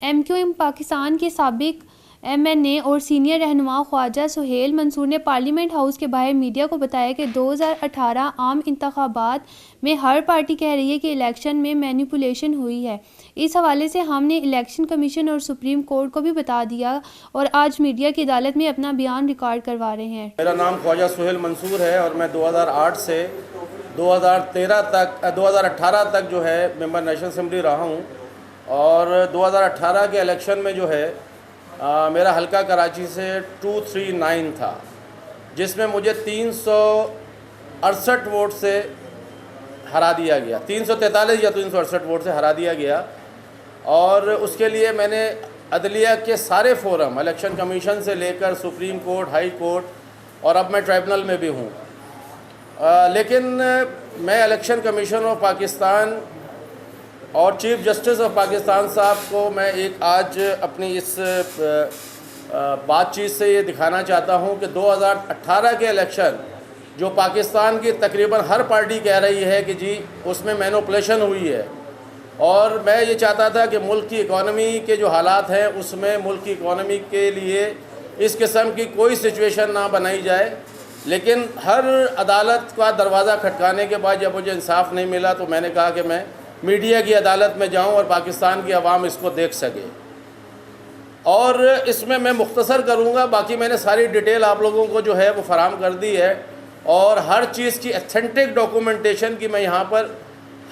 MQM Pakistan के साबिक MNA और सीनियर रहनुमा ख्वाजा सुहेल मंसूर ने पार्लियामेंट हाउस के बाहर मीडिया को बताया कि 2018 आम इंतखाबात में हर पार्टी कह रही है कि इलेक्शन में मैनिपुलेशन हुई है। इस हवाले से हमने इलेक्शन कमीशन और सुप्रीम कोर्ट को भी बता दिया और आज मीडिया की अदालत में अपना बयान रिकॉर्ड करवा रहे हैं। मेरा नाम ख्वाजा सुहेल मंसूर है और मैं 2008 से 2018 तक जो है मेंबर नेशनल असेंबली रहा हूँ। और 2018 के इलेक्शन में जो है मेरा हल्का कराची से 239 था, जिसमें मुझे 368 वोट से हरा दिया गया, 343 या 368 वोट से हरा दिया गया। और उसके लिए मैंने अदलिया के सारे फोरम, इलेक्शन कमीशन से लेकर सुप्रीम कोर्ट, हाई कोर्ट और अब मैं ट्राइब्यूनल में भी हूँ। लेकिन मैं इलेक्शन कमीशन ऑफ पाकिस्तान और चीफ जस्टिस ऑफ पाकिस्तान साहब को मैं एक आज अपनी इस बातचीत से ये दिखाना चाहता हूँ कि 2018 के इलेक्शन जो पाकिस्तान की तकरीबन हर पार्टी कह रही है कि जी उसमें मैनिपुलेशन हुई है, और मैं ये चाहता था कि मुल्क की इकॉनमी के जो हालात हैं उसमें मुल्क की इकॉनमी के लिए इस किस्म की कोई सिचुएशन ना बनाई जाए। लेकिन हर अदालत का दरवाज़ा खटकाने के बाद जब मुझे इंसाफ नहीं मिला तो मैंने कहा कि मैं मीडिया की अदालत में जाऊं और पाकिस्तान की आवाम इसको देख सके। और इसमें मैं मुख्तसर करूंगा, बाकी मैंने सारी डिटेल आप लोगों को जो है वो फराहम कर दी है और हर चीज़ की ऑथेंटिक डॉक्यूमेंटेशन की मैं यहाँ पर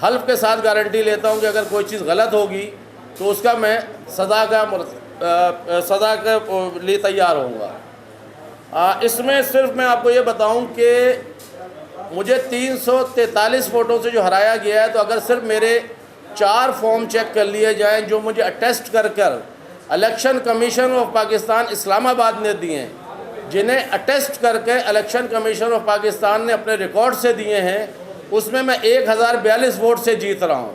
हल्फ के साथ गारंटी लेता हूँ कि अगर कोई चीज़ गलत होगी तो उसका मैं सज़ा के लिए तैयार होऊंगा। इसमें सिर्फ मैं आपको ये बताऊँ कि मुझे 343 वोटों से जो हराया गया है, तो अगर सिर्फ मेरे 4 फॉर्म चेक कर लिए जाएं जो मुझे अटेस्ट कर election commission of Pakistan Islamabad ने दिए हैं, जिन्हें अटेस्ट करके इलेक्शन कमीशन ऑफ पाकिस्तान ने अपने रिकॉर्ड से दिए हैं, उसमें मैं 1042 वोट से जीत रहा हूं।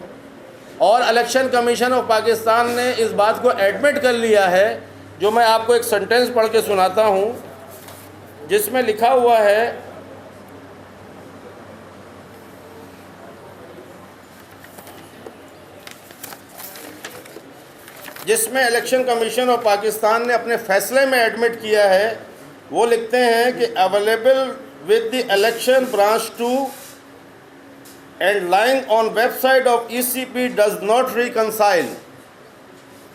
और इलेक्शन कमीशन ऑफ पाकिस्तान ने इस बात को एडमिट कर लिया है, जो मैं आपको एक सेंटेंस पढ़ के सुनाता हूं, जिसमें लिखा हुआ है जिसमें इलेक्शन कमीशन ऑफ पाकिस्तान ने अपने फैसले में एडमिट किया है। वो लिखते हैं कि available with the election branch 2 and lying on website of ECP does not reconcile.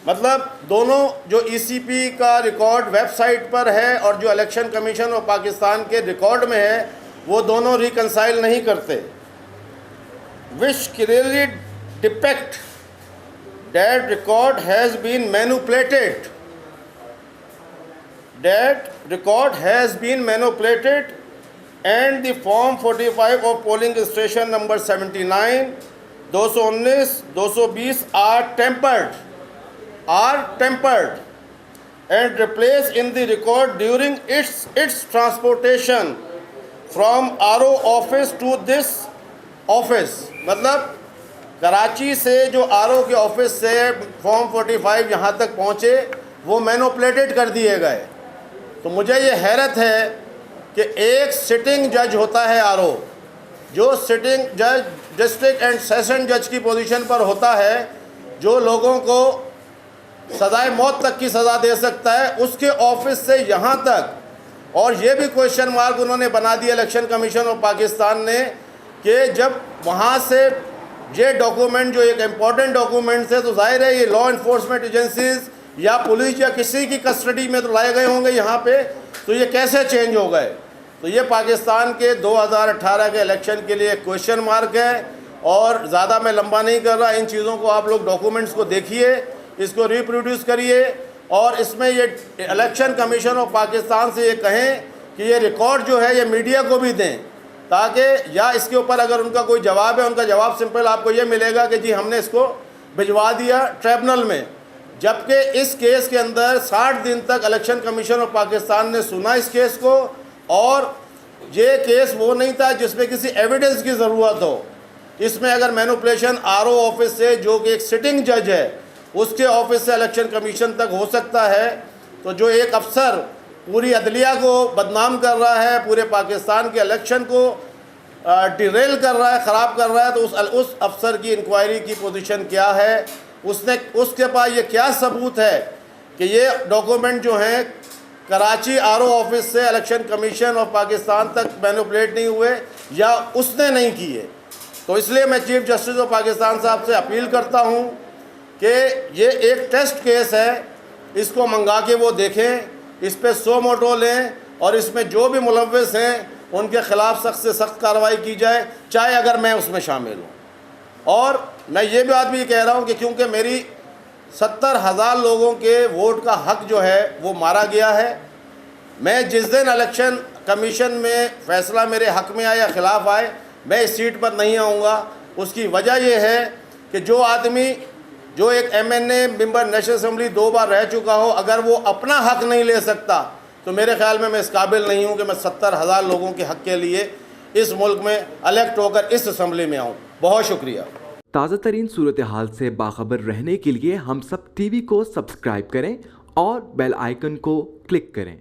मतलब दोनों जो ECP का रिकॉर्ड वेबसाइट पर है और जो इलेक्शन कमीशन ऑफ पाकिस्तान के रिकॉर्ड में है, वो दोनों रिकंसाइल नहीं करते। विच clearly depict that record has been manipulated, and the form 45 of polling station number 79, 219, 220 are tempered and replaced in the record during its transportation from RO office to this office। मतलब कराची से जो RO के office से form 45 यहाँ तक पहुँचे वो manipulated कर दिए गए। तो मुझे ये हैरत है कि एक सिटिंग जज होता है RO, जो सिटिंग जज डिस्ट्रिक्ट एंड सेशन जज की पोजीशन पर होता है, जो लोगों को सज़ाए मौत तक की सज़ा दे सकता है, उसके ऑफिस से यहाँ तक। और ये भी क्वेश्चन मार्क उन्होंने बना दिया इलेक्शन कमीशन ऑफ पाकिस्तान ने कि जब वहाँ से ये डॉक्यूमेंट जो एक इम्पॉर्टेंट डॉक्यूमेंट्स है, तो जाहिर है ये लॉ इन्फोर्समेंट एजेंसीज़ या पुलिस या किसी की कस्टडी में तो लाए गए होंगे यहाँ पे, तो ये कैसे चेंज हो गए। तो ये पाकिस्तान के 2018 के इलेक्शन के लिए क्वेश्चन मार्क है। और ज़्यादा मैं लंबा नहीं कर रहा, इन चीज़ों को आप लोग डॉक्यूमेंट्स को देखिए, इसको रिप्रोड्यूस करिए और इसमें ये इलेक्शन कमीशन ऑफ पाकिस्तान से ये कहें कि ये रिकॉर्ड जो है ये मीडिया को भी दें, ताकि या इसके ऊपर अगर उनका कोई जवाब है, उनका जवाब सिंपल आपको ये मिलेगा कि जी हमने इसको भिजवा दिया ट्राइब्यूनल में। जबकि इस केस के अंदर 60 दिन तक इलेक्शन कमीशन ऑफ पाकिस्तान ने सुना इस केस को, और ये केस वो नहीं था जिसमें किसी एविडेंस की ज़रूरत हो। इसमें अगर मैनिपुलेशन RO ऑफिस से, जो कि एक सिटिंग जज है, उसके ऑफिस से इलेक्शन कमीशन तक हो सकता है, तो जो एक अफसर पूरी अदलिया को बदनाम कर रहा है, पूरे पाकिस्तान के इलेक्शन को डिरेल कर रहा है, ख़राब कर रहा है, तो उस अफसर की इंक्वायरी की पोजीशन क्या है, उसके पास ये क्या सबूत है कि ये डॉक्यूमेंट जो हैं कराची आरओ ऑफिस से इलेक्शन कमीशन ऑफ पाकिस्तान तक मैनिपुलेट नहीं हुए या उसने नहीं किए। तो इसलिए मैं चीफ जस्टिस ऑफ पाकिस्तान साहब से अपील करता हूँ कि ये एक टेस्ट केस है, इसको मंगा के वो देखें, इस पर सो मोटो लें और इसमें जो भी मुलव्विस हैं उनके ख़िलाफ़ सख्त से सख्त कार्रवाई की जाए, चाहे अगर मैं उसमें शामिल हूँ। और मैं ये बात भी कह रहा हूँ कि क्योंकि मेरी 70,000 लोगों के वोट का हक जो है वो मारा गया है, मैं जिस दिन इलेक्शन कमीशन में फ़ैसला मेरे हक में आए या ख़िलाफ़ आए, मैं इस सीट पर नहीं आऊँगा। उसकी वजह यह है कि जो आदमी जो एक MNA मेंबर नेशनल असम्बली 2 बार रह चुका हो, अगर वो अपना हक नहीं ले सकता तो मेरे ख्याल में मैं इस काबिल नहीं हूँ कि मैं 70,000 लोगों के हक के लिए इस मुल्क में इलेक्ट होकर इस असम्बली में आऊँ। बहुत शुक्रिया। ताज़ा तरीन सूरत हाल से बाखबर रहने के लिए हम सब TV को सब्सक्राइब करें और बेल आइकन को क्लिक करें।